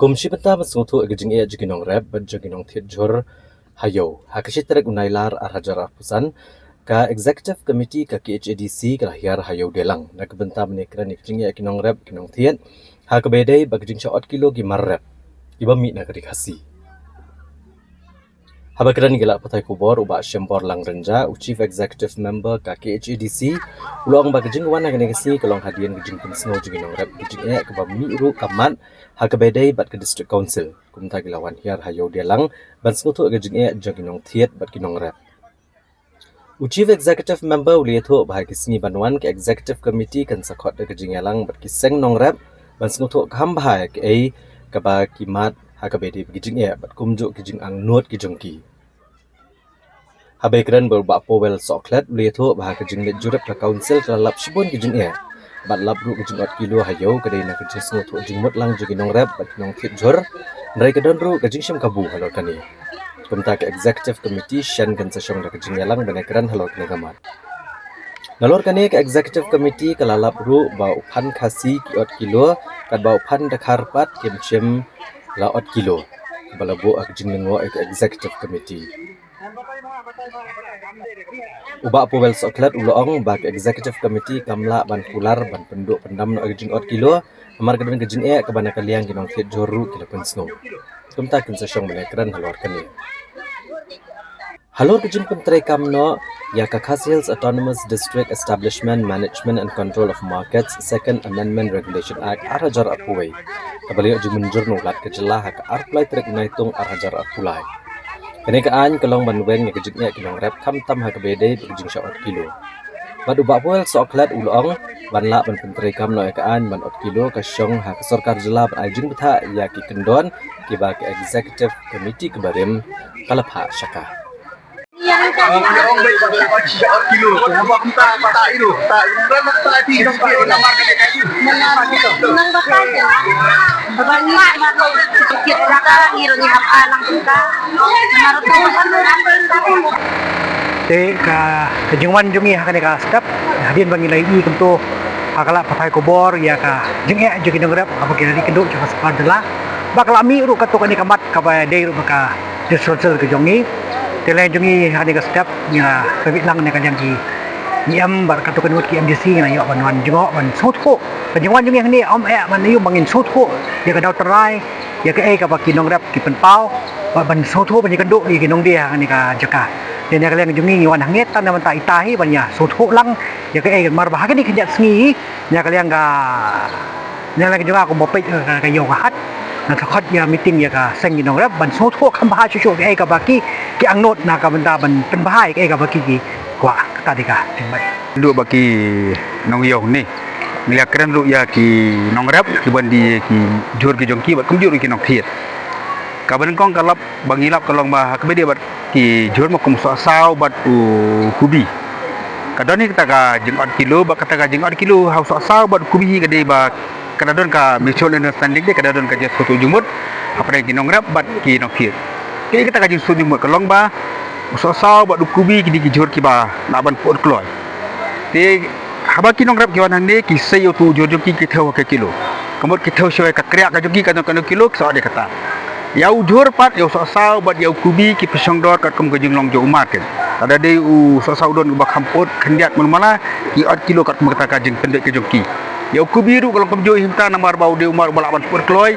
Kumshi bata masngutu agajing e jiginong rep jiginong thitjur hayo hakashiterek unailar arhajar pusan ka executive committee ka KHADC ka hiar hayo delang nakbenta menekra nikjing e kinong rep kinong thiet hakabedai bagajing shot kilo gi marrep iba mi nakadikasi Habakran gila patai kubor uba Shembor Langrenja Chief Executive Member ka KHADC ulong bagajing wana ganegasi kalong hadian gajing pinsno jiginong rep gajing e ka miru kaman hakabedai bat ke District Council kumta gilawan hiar hayo delang ban snutu gajing e jiginong thiet bat kinong rep Chief Executive Member ulieto bahai kisni banwan ke Executive Committee kan sakot gajing elang bat kiseng nong rep ban snutu kham bahai ke ai ka ba kimat hakabedai gajing e bat kumju gajing ang nuat gijongki Habekran berba powel soklet lieto bahag kejing net jurep ka council kelap shibon kejing e bat lap ru kejing 4 kilo hayo kadai nak kejing snut kejing mut lang jiginong rep bat nong kit jor nrai kedon ru kejing sham kabu halo kani kumta ke executive committee shan kan sesong dak kejing yalang banekran halo kene gamat nalor kani ke executive committee kelalap ru ba uphan khasi ki 4 kilo kat ba uphan dakharpat kimchem la 4 kilo balabu kejing nengo ke executive committee Uba powel soklat uloong bak executive committee kamla ban pular ban penduk pendam no aging 4 kilo amar kadon gajing e ka bana kaliang ginong kit joru kila pensno kumta kin sesong benekran halor kani halor gajing pentre kamno ya ka Khasi Autonomous District Establishment Management and Control of Markets Second Amendment Regulation Act arhajar apuway kabaliyo jumunjur no lat kejelah ka arplay trek naitung arhajar apulai Kenekaan kelong banwen nga kejiknya kinong rep kam tam hakabede berjing sya 4 kilo. Badu bakpol soklat ulong banla ban pentri kam no ekaan ban 4 kilo ka syong ha kesorkar jela ban ajing betha ya ki kendon ki ba ke executive committee kebarim kalapha syaka. Yang kilo, apa kita tak itu, tak di nama kayu. Nang bakal ya. Banyak makau sedikit raka ironya apa lang kita. Menurut kamu te ka kejengwan jungi hakane ka step hadian bangi lai i kemto hakala patai kobor ya ka jenge jogi ngrep apa kira di kenduk jaka sepadela bakla mi ru katuk ani kamat ka ba dei ru ka disonsel ke jongi tele jungi hakane ka step nya pebit lang ne kan yang ki niam bar katuk kan ki MDC na yo banwan jengo ban sotko kejengwan jungi hani om e man yu bangin sotko ya ka dau terai ya ka e ka ba ki ngrep ki penpau ban sotko ban kenduk di kinong dia ani ka jaka Dia kalian jungi wan hanget tan man ta itahi banyak sotho lang ya ke mar bahag ni kejat sengi nya kalian ga nya lagi juga aku bopet ka yo hat na khot ya meeting ya ka seng ni nong rap ban sotho kham bah chu ke ka baki ki angnot na ka benda ban pen bahai ke ka baki ki kwa ta dika timbai lu baki nong yo ni nila keren lu ya ki nong rap ki bandi ki jur ki jongki bat kum jur ki nong thiet kaban kong kalap bangilap kalong bah kebede bat ki jur mo kum sao bat kubi kadoni kita ka jeng 4 kilo bat kata ka jeng 4 kilo hau sao bat kubi gede ba kadon ka mutual understanding de kadon ka jes foto jumut apa ki nong rap bat ki nong thiet ki kita ka jeng foto jumut kalong ba sao bat kubi ki di jur ki ba na ban pot kloy te haba ki nong rap ki wan hande ki sayo tu jur ki thau ka kilo kamot ki thau shoy ka kriak ka jogi ka kilo so ade kata Yau jur pat yau sasau bat yau kubi ki pesong dor kat kum gajing long jo market. Ada de sasau don ba kampot kendiat mulmala ki 4 kilo kat kum kata kajing pendek ke joki. Yau kubi ru kalau kum jo himta namar bau de umar balaban per kloy.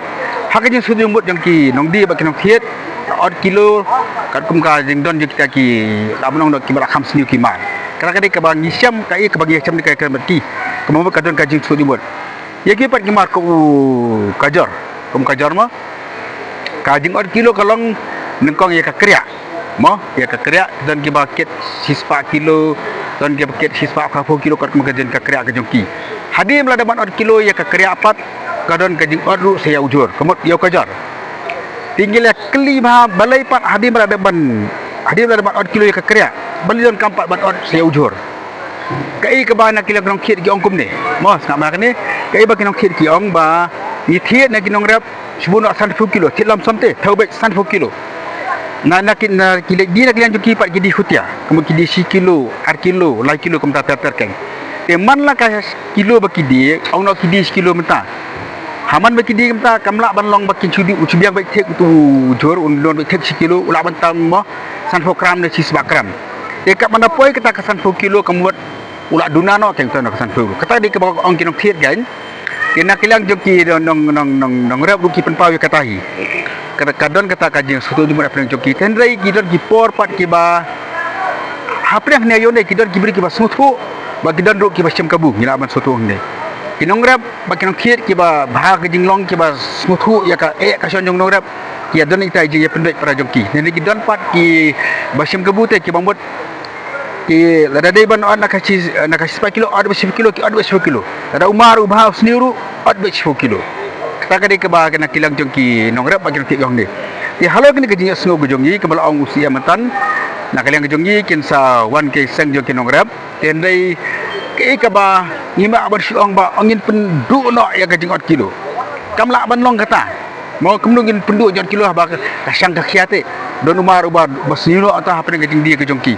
Hakajing sudi mut jang ki nong di ba ki nong thiet 4 kilo kat kum kajing don jo kita ki lamunong dok ki bala kham sniu ki man. Kadang-kadang ka bang isiam kai ka bang isiam ni kai ka mati. Kemau kadon kajing sudi mut. Ya ki pat ki mar ko kajar. Kum kajar ma kajing 4 kilo kalong nengkong ya kakriak mo ya kakriak dan ki baket sispa kilo dan ki baket sispa 40 kilo kat magajen kakriak ke jongki hadim la dapat 4 kilo ya kakriak apat kadon kajing 4 ru saya ujur kemut yo kajar tinggal ya keli bah balai pat hadim la dapat 4 kilo ya kakriak bali don kampat bat 4 saya ujur kai ke bana kilo knong khit ki ongkum ni mo sak ma ni kai ba knong khit ki ong ba ni thiet na kinong rap Sebuah 100 kilo, tilam sampai, tahu baik 100 kilo. Nak kilo dia nak kilan joki pat gidi hutia, kemudian gidi si kilo, ar kilo, lai kilo kemudian terterkan. Teman lah kah kilo bagi dia, orang nak gidi 1 kilo mentah. Haman bagi dia kita kamla ban long baki chudi uchibiang baik tek tu jor undon baik tek sikilo ula ban tam mo san program de sis bakram. Dekat mana poi kita ke san kilo kemuat ula dunano keng tu nak san kata di ke ong kinok thiet gain. Kena kilang joki nong rap ruki pen pawi katahi. Kadon kata kajing sutu jumur apeng joki tendrai kidon ki por pat ki ba haprang ne yone kidon ki beri ki ba sutu ba kidon ru ki ba sem kabu ngila ban sutu ngai. Kinong rap ba kinong khiet ki ba bha ke jinglong ki ba sutu ya ka ka son jong nong rap ya don ita ji ya pendek para joki. Ne kidon pat ki ba sem kabu te ki bambut ki lada dai ban nak kasi 10 kilo ad 10 kilo ki ad 10 kilo. Ada umar ubah seniru ad 10 kilo. Kata kadi ke ba kena kilang jongki nong rap bagi tik gong ni. Ti halo kini ke jinga snow gojonggi ke bala ong usia matan. Nak kilang gojonggi kin sa wan ke sang jongki nong rap. Tendai ke ba ngima ban siong ba angin pendu no ya ke jingot kilo. Kamla ban long kata. Mau kemnungin pendu jot kilo ba kasang ka khiate. Don umar ubah basnilo atau apa ke jing dia ke jongki.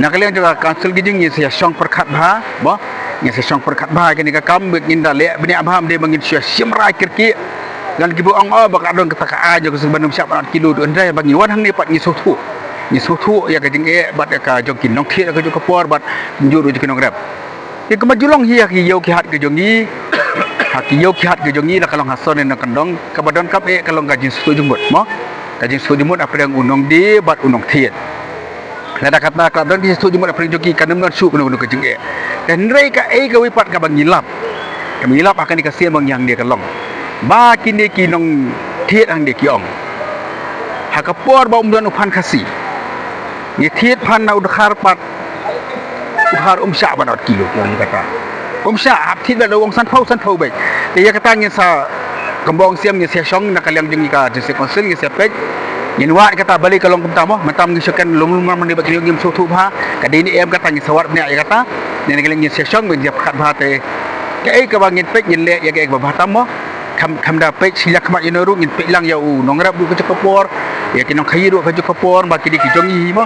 Nak kilang juga kansel gijing ni sia song perkat ba ba yang sesong perkat bah kini kakam beginda le bini abham dia mangin sia simrai kirki dan kibu ong bak adon ketaka aja ke sebanum siap 4 kilo tu andai bagi wan hang ni pat ni sotu ya kajing bat ka jongkin nong khit ka jok por bat njuru je kinong rap ye kemajulong hiya ki yo ki hat ke jongi hati yo ki hat ke jongi la kalong hason en kandong kabadon kap kalong gajin sotu jumut mo gajin sotu jumut apa yang unong di bat unong thiet lada kata kadon di sotu jumut apa joki kanum non su penuh ke jeng dan mereka ke wipat ka bangilap kamilap akan dikasih bang yang dia kalong ba kini kinong thiet ang dia kiong hakapor ba umdan upan kasi ni thiet pan na udhar pat udhar umsya banot kilo yang kata umsya hap thiet ba wong san phau bai dia kata ni sa kembong siam ni sia song nak kaliang jeng ka dise konsil ni sia pek ni wat kata balik kalong kemtamo matam ngisekan lum mandi bagi ngim sotu ba kadi ni em kata ni sawat ni ya kata ni kaliang ni sia song dia phat ba te ke ka bangin pek ni le ya ke ba tamo kam da pek sila khamat inoru ngin pek lang ya u nong rap du ke kapor ya kinong khayi du ke kapor ba kidi ki jongi mo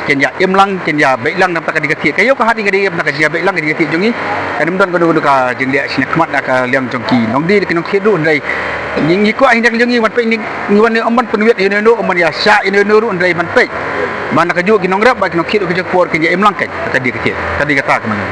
ken ya em lang ken ya bek lang nam ta kadi ke kayo ka hati kadi nak ya bek lang kadi ke jongi kan don ko ka jin le sila khamat ka liang jongki nong di kinong khidu ndai ngi ko ahin dak jongi wan pek ni wan ni omban penwet inoru omban ya sya inoru ndai man pek mana ka ju kinong rap ba kinong khidu ke kapor ken ya em lang kan kadi ke kadi kata ke mana